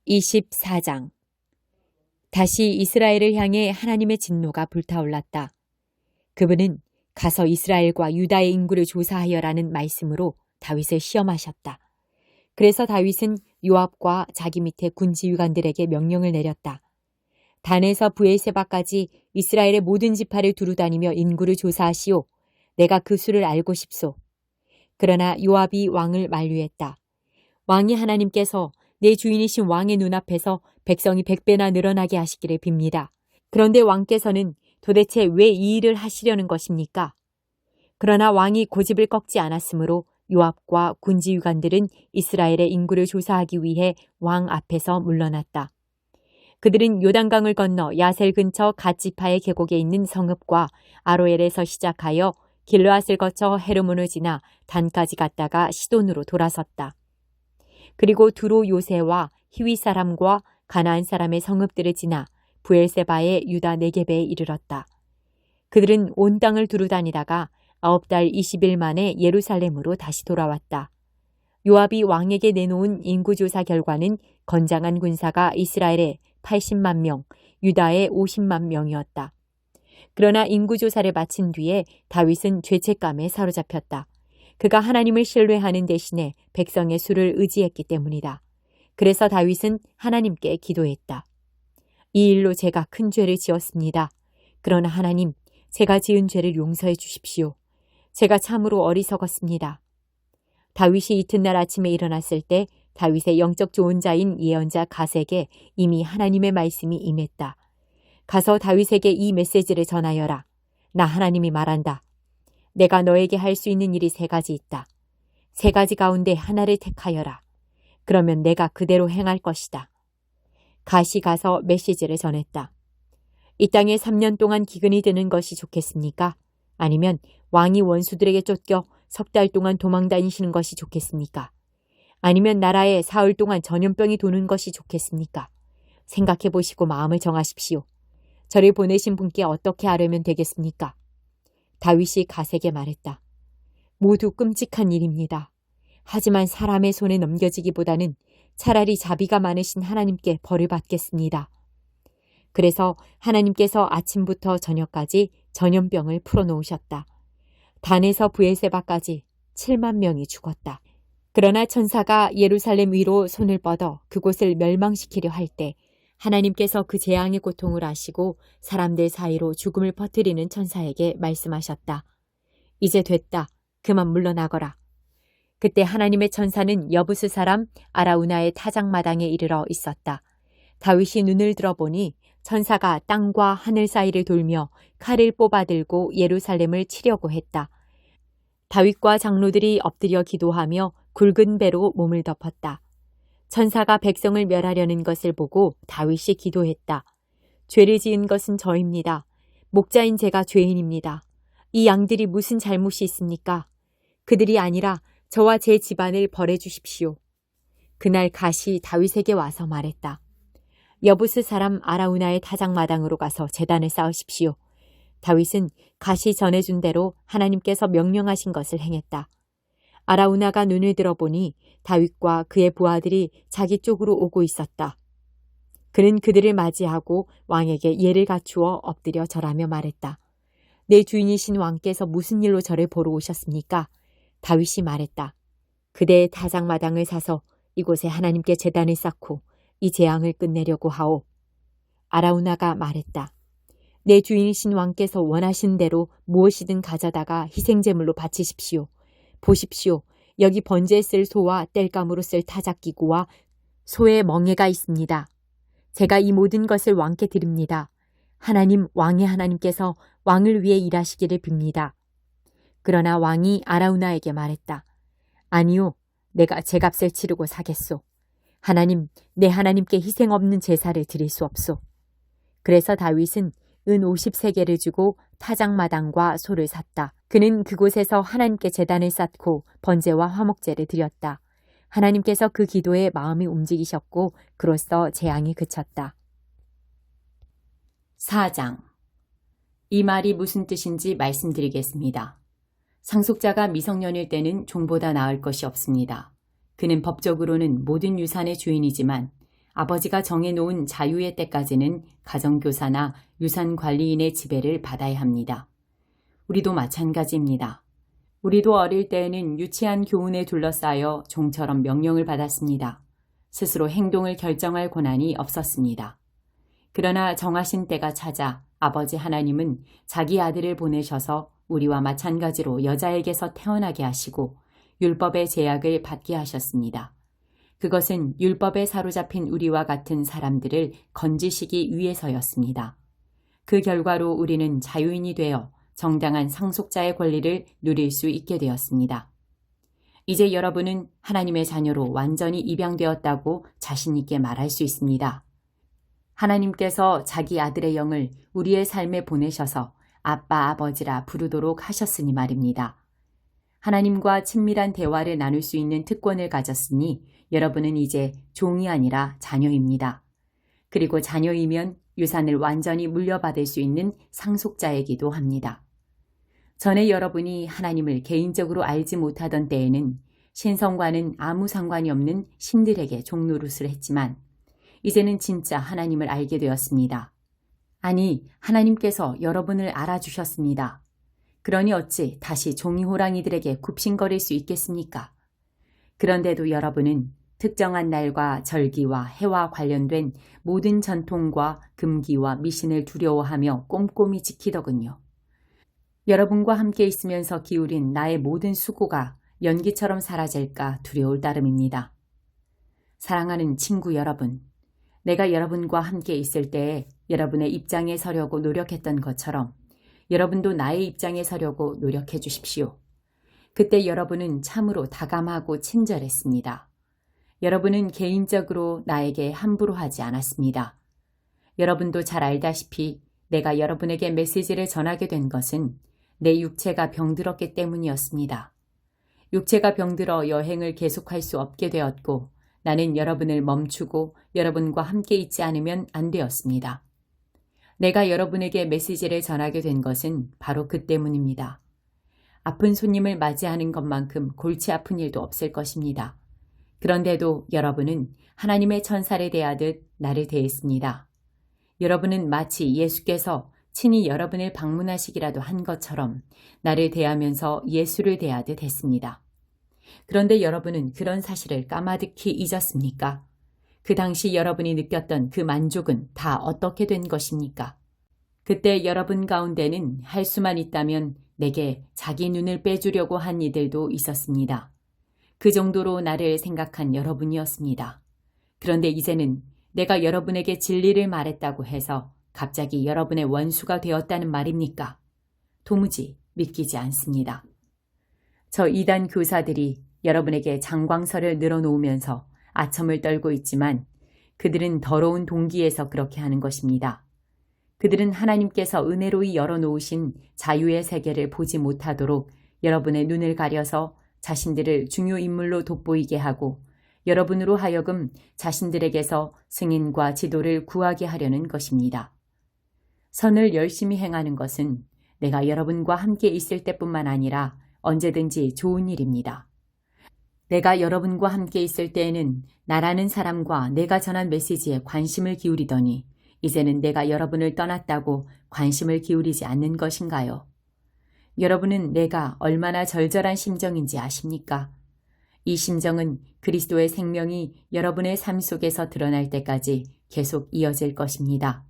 24장. 다시 이스라엘을 향해 하나님의 진노가 불타올랐다. 그분은 가서 이스라엘과 유다의 인구를 조사하여라는 말씀으로 다윗을 시험하셨다. 그래서 다윗은 요압과 자기 밑에 군지휘관들에게 명령을 내렸다. 단에서 브엘세바까지 이스라엘의 모든 지파를 두루다니며 인구를 조사하시오. 내가 그 수를 알고 싶소. 그러나 요압이 왕을 만류했다. 왕이 하나님께서 내 주인이신 왕의 눈앞에서 백성이 100배나 늘어나게 하시기를 빕니다. 그런데 왕께서는 도대체 왜 이 일을 하시려는 것입니까? 그러나 왕이 고집을 꺾지 않았으므로 요압과 군지휘관들은 이스라엘의 인구를 조사하기 위해 왕 앞에서 물러났다. 그들은 요단강을 건너 야셀 근처 갓지파의 계곡에 있는 성읍과 아로엘에서 시작하여 길르앗을 거쳐 헤르몬을 지나 단까지 갔다가 시돈으로 돌아섰다. 그리고 두로 요새와 히위 사람과 가나안 사람의 성읍들을 지나 브엘세바의 유다 네게베에 이르렀다. 그들은 온 땅을 두루다니다가 9달 20일 만에 예루살렘으로 다시 돌아왔다. 요압이 왕에게 내놓은 인구조사 결과는 건장한 군사가 이스라엘에 80만 명, 유다에 50만 명이었다. 그러나 인구조사를 마친 뒤에 다윗은 죄책감에 사로잡혔다. 그가 하나님을 신뢰하는 대신에 백성의 수를 의지했기 때문이다. 그래서 다윗은 하나님께 기도했다. 이 일로 제가 큰 죄를 지었습니다. 그러나 하나님, 제가 지은 죄를 용서해 주십시오. 제가 참으로 어리석었습니다. 다윗이 이튿날 아침에 일어났을 때 다윗의 영적 조언자인 예언자 갓에게 이미 하나님의 말씀이 임했다. 가서 다윗에게 이 메시지를 전하여라. 나 하나님이 말한다. 내가 너에게 할 수 있는 일이 3가지 있다. 3가지 가운데 하나를 택하여라. 그러면 내가 그대로 행할 것이다. 갓이 가서 메시지를 전했다. 이 땅에 3년 동안 기근이 드는 것이 좋겠습니까? 아니면 왕이 원수들에게 쫓겨 10달 동안 도망 다니시는 것이 좋겠습니까? 아니면 나라에 사흘 동안 전염병이 도는 것이 좋겠습니까? 생각해 보시고 마음을 정하십시오. 저를 보내신 분께 어떻게 하려면 되겠습니까? 다윗이 갓에게 말했다. 모두 끔찍한 일입니다. 하지만 사람의 손에 넘겨지기보다는 차라리 자비가 많으신 하나님께 벌을 받겠습니다. 그래서 하나님께서 아침부터 저녁까지 전염병을 풀어놓으셨다. 단에서 브엘세바까지 7만 명이 죽었다. 그러나 천사가 예루살렘 위로 손을 뻗어 그곳을 멸망시키려 할 때 하나님께서 그 재앙의 고통을 아시고 사람들 사이로 죽음을 퍼뜨리는 천사에게 말씀하셨다. 이제 됐다. 그만 물러나거라. 그때 하나님의 천사는 여부스 사람 아라우나의 타작마당에 이르러 있었다. 다윗이 눈을 들어보니 천사가 땅과 하늘 사이를 돌며 칼을 뽑아들고 예루살렘을 치려고 했다. 다윗과 장로들이 엎드려 기도하며 굵은 배로 몸을 덮었다. 천사가 백성을 멸하려는 것을 보고 다윗이 기도했다. 죄를 지은 것은 저입니다. 목자인 제가 죄인입니다. 이 양들이 무슨 잘못이 있습니까? 그들이 아니라 저와 제 집안을 벌해 주십시오. 그날 갓이 다윗에게 와서 말했다. 여부스 사람 아라우나의 타작마당으로 가서 제단을 쌓으십시오. 다윗은 갓이 전해준 대로 하나님께서 명령하신 것을 행했다. 아라우나가 눈을 들어보니 다윗과 그의 부하들이 자기 쪽으로 오고 있었다. 그는 그들을 맞이하고 왕에게 예를 갖추어 엎드려 절하며 말했다. 내 주인이신 왕께서 무슨 일로 저를 보러 오셨습니까? 다윗이 말했다. 그대의 타작마당을 사서 이곳에 하나님께 제단을 쌓고 이 재앙을 끝내려고 하오. 아라우나가 말했다. 내 주인이신 왕께서 원하신 대로 무엇이든 가져다가 희생제물로 바치십시오. 보십시오. 여기 번제에 쓸 소와 땔감으로 쓸 타작기구와 소의 멍에가 있습니다. 제가 이 모든 것을 왕께 드립니다. 하나님, 왕의 하나님께서 왕을 위해 일하시기를 빕니다. 그러나 왕이 아라우나에게 말했다. 아니요, 내가 제값을 치르고 사겠소. 하나님, 내 하나님께 희생 없는 제사를 드릴 수 없소. 그래서 다윗은 은 50세겔을 주고 타작마당과 소를 샀다. 그는 그곳에서 하나님께 제단을 쌓고 번제와 화목제를 드렸다. 하나님께서 그 기도에 마음이 움직이셨고 그로써 재앙이 그쳤다. 4장. 이 말이 무슨 뜻인지 말씀드리겠습니다. 상속자가 미성년일 때는 종보다 나을 것이 없습니다. 그는 법적으로는 모든 유산의 주인이지만 아버지가 정해놓은 자유의 때까지는 가정교사나 유산관리인의 지배를 받아야 합니다. 우리도 마찬가지입니다. 우리도 어릴 때에는 유치한 교훈에 둘러싸여 종처럼 명령을 받았습니다. 스스로 행동을 결정할 권한이 없었습니다. 그러나 정하신 때가 찾아 아버지 하나님은 자기 아들을 보내셔서 우리와 마찬가지로 여자에게서 태어나게 하시고 율법의 제약을 받게 하셨습니다. 그것은 율법에 사로잡힌 우리와 같은 사람들을 건지시기 위해서였습니다. 그 결과로 우리는 자유인이 되어 정당한 상속자의 권리를 누릴 수 있게 되었습니다. 이제 여러분은 하나님의 자녀로 완전히 입양되었다고 자신 있게 말할 수 있습니다. 하나님께서 자기 아들의 영을 우리의 삶에 보내셔서 아빠, 아버지라 부르도록 하셨으니 말입니다. 하나님과 친밀한 대화를 나눌 수 있는 특권을 가졌으니 여러분은 이제 종이 아니라 자녀입니다. 그리고 자녀이면 유산을 완전히 물려받을 수 있는 상속자이기도 합니다. 전에 여러분이 하나님을 개인적으로 알지 못하던 때에는 신성과는 아무 상관이 없는 신들에게 종노릇을 했지만 이제는 진짜 하나님을 알게 되었습니다. 아니, 하나님께서 여러분을 알아주셨습니다. 그러니 어찌 다시 종이 호랑이들에게 굽신거릴 수 있겠습니까? 그런데도 여러분은 특정한 날과 절기와 해와 관련된 모든 전통과 금기와 미신을 두려워하며 꼼꼼히 지키더군요. 여러분과 함께 있으면서 기울인 나의 모든 수고가 연기처럼 사라질까 두려울 따름입니다. 사랑하는 친구 여러분, 내가 여러분과 함께 있을 때에 여러분의 입장에 서려고 노력했던 것처럼 여러분도 나의 입장에 서려고 노력해 주십시오. 그때 여러분은 참으로 다감하고 친절했습니다. 여러분은 개인적으로 나에게 함부로 하지 않았습니다. 여러분도 잘 알다시피 내가 여러분에게 메시지를 전하게 된 것은 내 육체가 병들었기 때문이었습니다. 육체가 병들어 여행을 계속할 수 없게 되었고 나는 여러분을 멈추고 여러분과 함께 있지 않으면 안 되었습니다. 내가 여러분에게 메시지를 전하게 된 것은 바로 그 때문입니다. 아픈 손님을 맞이하는 것만큼 골치 아픈 일도 없을 것입니다. 그런데도 여러분은 하나님의 천사를 대하듯 나를 대했습니다. 여러분은 마치 예수께서 친히 여러분을 방문하시기라도 한 것처럼 나를 대하면서 예수를 대하듯 했습니다. 그런데 여러분은 그런 사실을 까마득히 잊었습니까? 그 당시 여러분이 느꼈던 그 만족은 다 어떻게 된 것입니까? 그때 여러분 가운데는 할 수만 있다면 내게 자기 눈을 빼주려고 한 이들도 있었습니다. 그 정도로 나를 생각한 여러분이었습니다. 그런데 이제는 내가 여러분에게 진리를 말했다고 해서 갑자기 여러분의 원수가 되었다는 말입니까? 도무지 믿기지 않습니다. 저 이단 교사들이 여러분에게 장광설을 늘어놓으면서 아첨을 떨고 있지만 그들은 더러운 동기에서 그렇게 하는 것입니다. 그들은 하나님께서 은혜로이 열어놓으신 자유의 세계를 보지 못하도록 여러분의 눈을 가려서 자신들을 중요 인물로 돋보이게 하고 여러분으로 하여금 자신들에게서 승인과 지도를 구하게 하려는 것입니다. 선을 열심히 행하는 것은 내가 여러분과 함께 있을 때뿐만 아니라 언제든지 좋은 일입니다. 내가 여러분과 함께 있을 때에는 나라는 사람과 내가 전한 메시지에 관심을 기울이더니 이제는 내가 여러분을 떠났다고 관심을 기울이지 않는 것인가요? 여러분은 내가 얼마나 절절한 심정인지 아십니까? 이 심정은 그리스도의 생명이 여러분의 삶 속에서 드러날 때까지 계속 이어질 것입니다.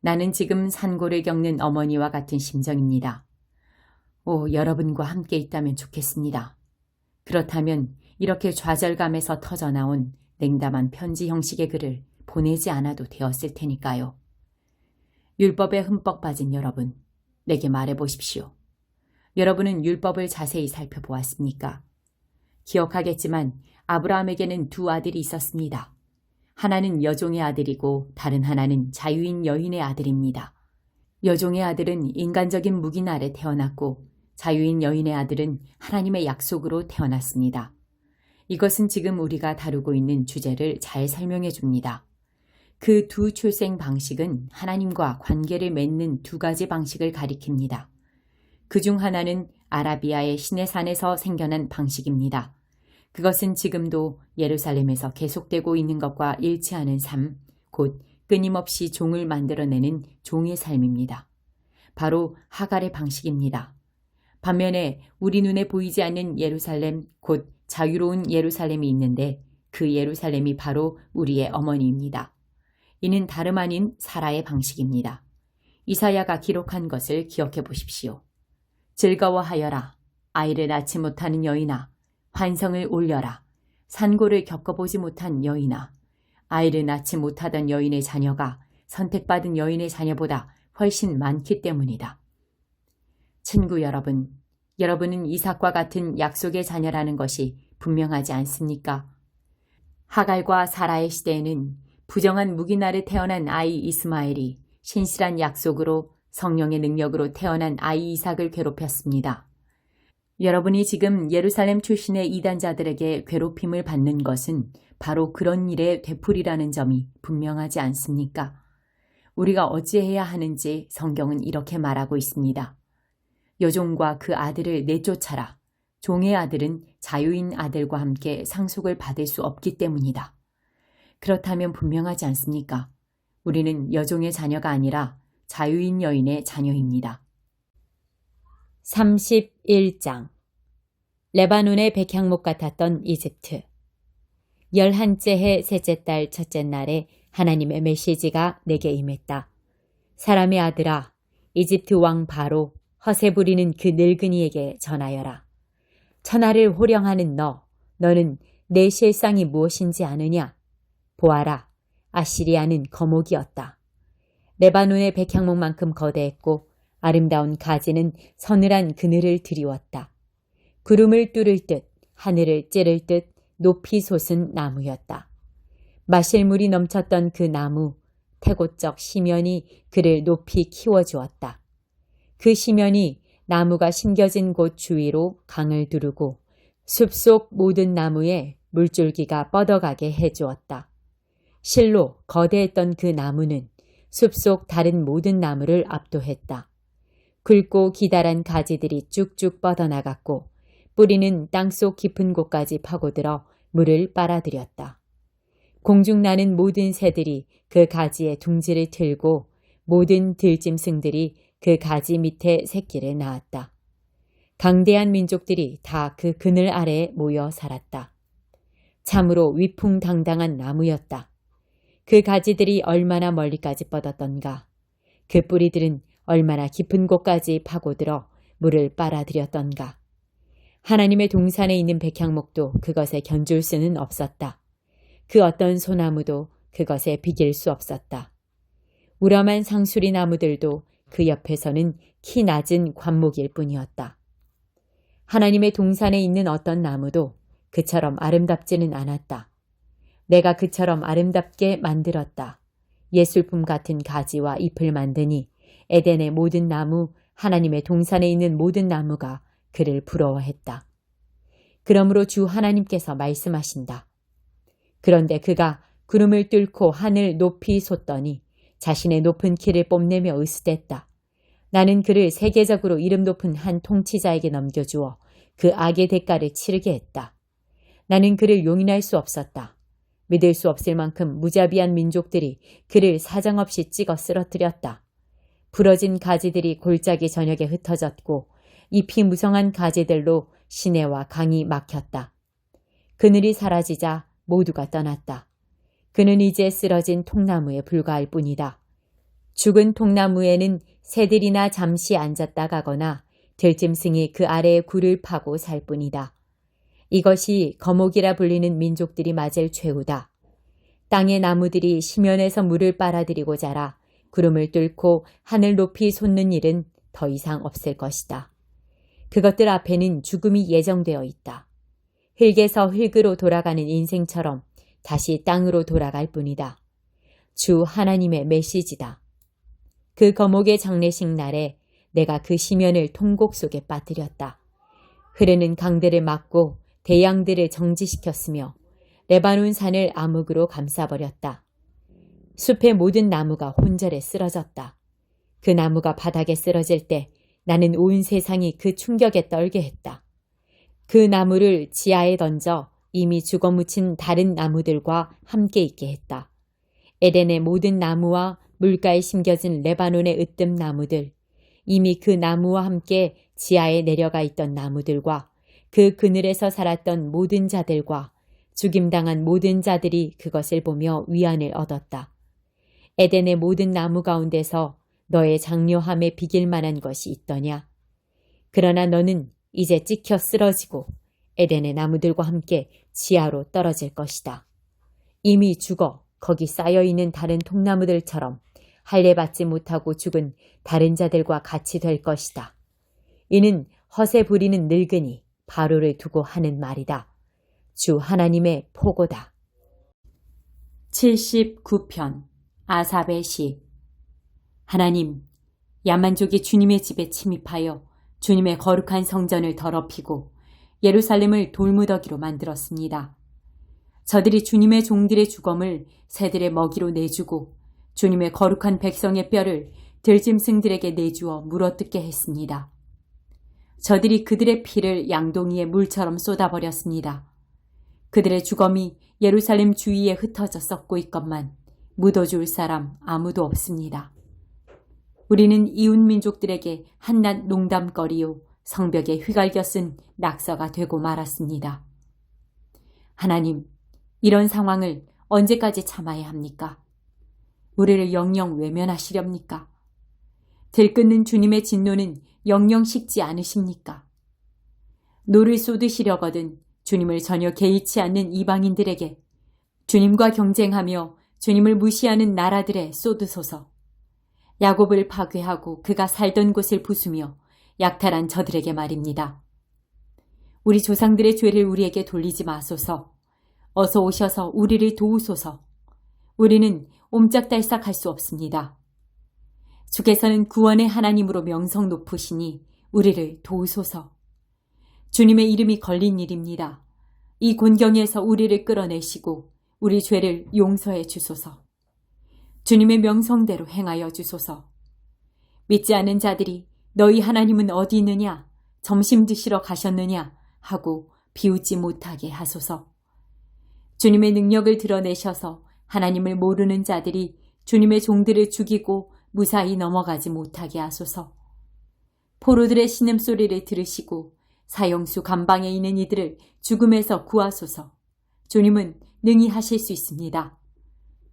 나는 지금 산고를 겪는 어머니와 같은 심정입니다. 여러분과 함께 있다면 좋겠습니다. 그렇다면 이렇게 좌절감에서 터져나온 냉담한 편지 형식의 글을 보내지 않아도 되었을 테니까요. 율법에 흠뻑 빠진 여러분, 내게 말해보십시오. 여러분은 율법을 자세히 살펴보았습니까? 기억하겠지만 아브라함에게는 두 아들이 있었습니다. 하나는 여종의 아들이고 다른 하나는 자유인 여인의 아들입니다. 여종의 아들은 인간적인 묵인 아래 태어났고 자유인 여인의 아들은 하나님의 약속으로 태어났습니다. 이것은 지금 우리가 다루고 있는 주제를 잘 설명해 줍니다. 그 두 출생 방식은 하나님과 관계를 맺는 두 가지 방식을 가리킵니다. 그중 하나는 아라비아의 시내산에서 생겨난 방식입니다. 그것은 지금도 예루살렘에서 계속되고 있는 것과 일치하는 삶, 곧 끊임없이 종을 만들어내는 종의 삶입니다. 바로 하갈의 방식입니다. 반면에 우리 눈에 보이지 않는 예루살렘, 곧 자유로운 예루살렘이 있는데 그 예루살렘이 바로 우리의 어머니입니다. 이는 다름 아닌 사라의 방식입니다. 이사야가 기록한 것을 기억해 보십시오. 즐거워하여라. 아이를 낳지 못하는 여인아. 환성을 올려라. 산고를 겪어보지 못한 여인아. 아이를 낳지 못하던 여인의 자녀가 선택받은 여인의 자녀보다 훨씬 많기 때문이다. 친구 여러분, 여러분은 이삭과 같은 약속의 자녀라는 것이 분명하지 않습니까? 하갈과 사라의 시대에는 부정한 무긴 아래 태어난 아이 이스마엘이 신실한 약속으로 성령의 능력으로 태어난 아이 이삭을 괴롭혔습니다. 여러분이 지금 예루살렘 출신의 이단자들에게 괴롭힘을 받는 것은 바로 그런 일의 되풀이라는 점이 분명하지 않습니까? 우리가 어찌해야 하는지 성경은 이렇게 말하고 있습니다. 여종과 그 아들을 내쫓아라. 종의 아들은 자유인 아들과 함께 상속을 받을 수 없기 때문이다. 그렇다면 분명하지 않습니까? 우리는 여종의 자녀가 아니라 자유인 여인의 자녀입니다. 31장 레바논의 백향목 같았던 이집트 11째 해 셋째 달 첫째 날에 하나님의 메시지가 내게 임했다. 사람의 아들아, 이집트 왕 바로 허세 부리는 그 늙은이에게 전하여라. 천하를 호령하는 너는 내 실상이 무엇인지 아느냐? 보아라, 아시리아는 거목이었다. 레바논의 백향목만큼 거대했고 아름다운 가지는 서늘한 그늘을 드리웠다. 구름을 뚫을 듯 하늘을 찌를 듯 높이 솟은 나무였다. 마실 물이 넘쳤던 그 나무, 태고적 시면이 그를 높이 키워주었다. 그 시면이 나무가 심겨진 곳 주위로 강을 두르고 숲속 모든 나무에 물줄기가 뻗어가게 해주었다. 실로 거대했던 그 나무는 숲속 다른 모든 나무를 압도했다. 굵고 기다란 가지들이 쭉쭉 뻗어나갔고 뿌리는 땅속 깊은 곳까지 파고들어 물을 빨아들였다. 공중 나는 모든 새들이 그 가지에 둥지를 틀고 모든 들짐승들이 그 가지 밑에 새끼를 낳았다. 강대한 민족들이 다 그 그늘 아래에 모여 살았다. 참으로 위풍당당한 나무였다. 그 가지들이 얼마나 멀리까지 뻗었던가. 그 뿌리들은 얼마나 깊은 곳까지 파고들어 물을 빨아들였던가. 하나님의 동산에 있는 백향목도 그것에 견줄 수는 없었다. 그 어떤 소나무도 그것에 비길 수 없었다. 우람한 상수리 나무들도 그 옆에서는 키 낮은 관목일 뿐이었다. 하나님의 동산에 있는 어떤 나무도 그처럼 아름답지는 않았다. 내가 그처럼 아름답게 만들었다. 예술품 같은 가지와 잎을 만드니 에덴의 모든 나무, 하나님의 동산에 있는 모든 나무가 그를 부러워했다. 그러므로 주 하나님께서 말씀하신다. 그런데 그가 구름을 뚫고 하늘 높이 솟더니 자신의 높은 키를 뽐내며 으스댔다. 나는 그를 세계적으로 이름 높은 한 통치자에게 넘겨주어 그 악의 대가를 치르게 했다. 나는 그를 용인할 수 없었다. 믿을 수 없을 만큼 무자비한 민족들이 그를 사정없이 찍어 쓰러뜨렸다. 부러진 가지들이 골짜기 저녁에 흩어졌고 잎이 무성한 가지들로 시내와 강이 막혔다. 그늘이 사라지자 모두가 떠났다. 그는 이제 쓰러진 통나무에 불과할 뿐이다. 죽은 통나무에는 새들이나 잠시 앉았다 가거나 들짐승이 그 아래에 굴을 파고 살 뿐이다. 이것이 거목이라 불리는 민족들이 맞을 최후다. 땅의 나무들이 시면에서 물을 빨아들이고 자라 구름을 뚫고 하늘 높이 솟는 일은 더 이상 없을 것이다. 그것들 앞에는 죽음이 예정되어 있다. 흙에서 흙으로 돌아가는 인생처럼 다시 땅으로 돌아갈 뿐이다. 주 하나님의 메시지다. 그 거목의 장례식 날에 내가 그 시면을 통곡 속에 빠뜨렸다. 흐르는 강들을 막고 대양들을 정지시켰으며 레바논 산을 암흑으로 감싸버렸다. 숲의 모든 나무가 혼절에 쓰러졌다. 그 나무가 바닥에 쓰러질 때 나는 온 세상이 그 충격에 떨게 했다. 그 나무를 지하에 던져 이미 죽어묻힌 다른 나무들과 함께 있게 했다. 에덴의 모든 나무와 물가에 심겨진 레바논의 으뜸 나무들, 이미 그 나무와 함께 지하에 내려가 있던 나무들과 그 그늘에서 살았던 모든 자들과 죽임당한 모든 자들이 그것을 보며 위안을 얻었다. 에덴의 모든 나무 가운데서 너의 장려함에 비길 만한 것이 있더냐? 그러나 너는 이제 찍혀 쓰러지고 에덴의 나무들과 함께 지하로 떨어질 것이다. 이미 죽어 거기 쌓여있는 다른 통나무들처럼 할례받지 못하고 죽은 다른 자들과 같이 될 것이다. 이는 허세 부리는 늙은이 바로를 두고 하는 말이다. 주 하나님의 포고다. 79편 아삽의 시. 하나님, 야만족이 주님의 집에 침입하여 주님의 거룩한 성전을 더럽히고 예루살렘을 돌무더기로 만들었습니다. 저들이 주님의 종들의 주검을 새들의 먹이로 내주고 주님의 거룩한 백성의 뼈를 들짐승들에게 내주어 물어뜯게 했습니다. 저들이 그들의 피를 양동이에 물처럼 쏟아버렸습니다. 그들의 주검이 예루살렘 주위에 흩어져 썩고 있건만 묻어줄 사람 아무도 없습니다. 우리는 이웃민족들에게 한낱 농담거리요 성벽에 휘갈겨 쓴 낙서가 되고 말았습니다. 하나님, 이런 상황을 언제까지 참아야 합니까? 우리를 영영 외면하시렵니까? 들끓는 주님의 진노는 영영 식지 않으십니까? 노를 쏟으시려거든 주님을 전혀 개의치 않는 이방인들에게 주님과 경쟁하며 주님을 무시하는 나라들에 쏟으소서. 야곱을 파괴하고 그가 살던 곳을 부수며 약탈한 저들에게 말입니다. 우리 조상들의 죄를 우리에게 돌리지 마소서. 어서 오셔서 우리를 도우소서. 우리는 옴짝달싹할 수 없습니다. 주께서는 구원의 하나님으로 명성 높으시니 우리를 도우소서. 주님의 이름이 걸린 일입니다. 이 곤경에서 우리를 끌어내시고 우리 죄를 용서해 주소서. 주님의 명성대로 행하여 주소서. 믿지 않은 자들이 너희 하나님은 어디 있느냐? 점심 드시러 가셨느냐? 하고 비웃지 못하게 하소서. 주님의 능력을 드러내셔서 하나님을 모르는 자들이 주님의 종들을 죽이고 무사히 넘어가지 못하게 하소서. 포로들의 신음소리를 들으시고 사형수 감방에 있는 이들을 죽음에서 구하소서. 주님은 능히 하실 수 있습니다.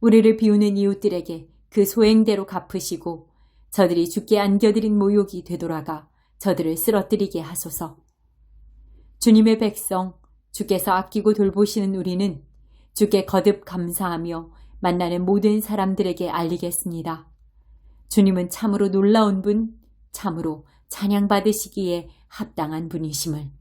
우리를 비우는 이웃들에게 그 소행대로 갚으시고 저들이 주께 안겨드린 모욕이 되돌아가 저들을 쓰러뜨리게 하소서. 주님의 백성, 주께서 아끼고 돌보시는 우리는 주께 거듭 감사하며 만나는 모든 사람들에게 알리겠습니다. 주님은 참으로 놀라운 분, 참으로 찬양받으시기에 합당한 분이심을.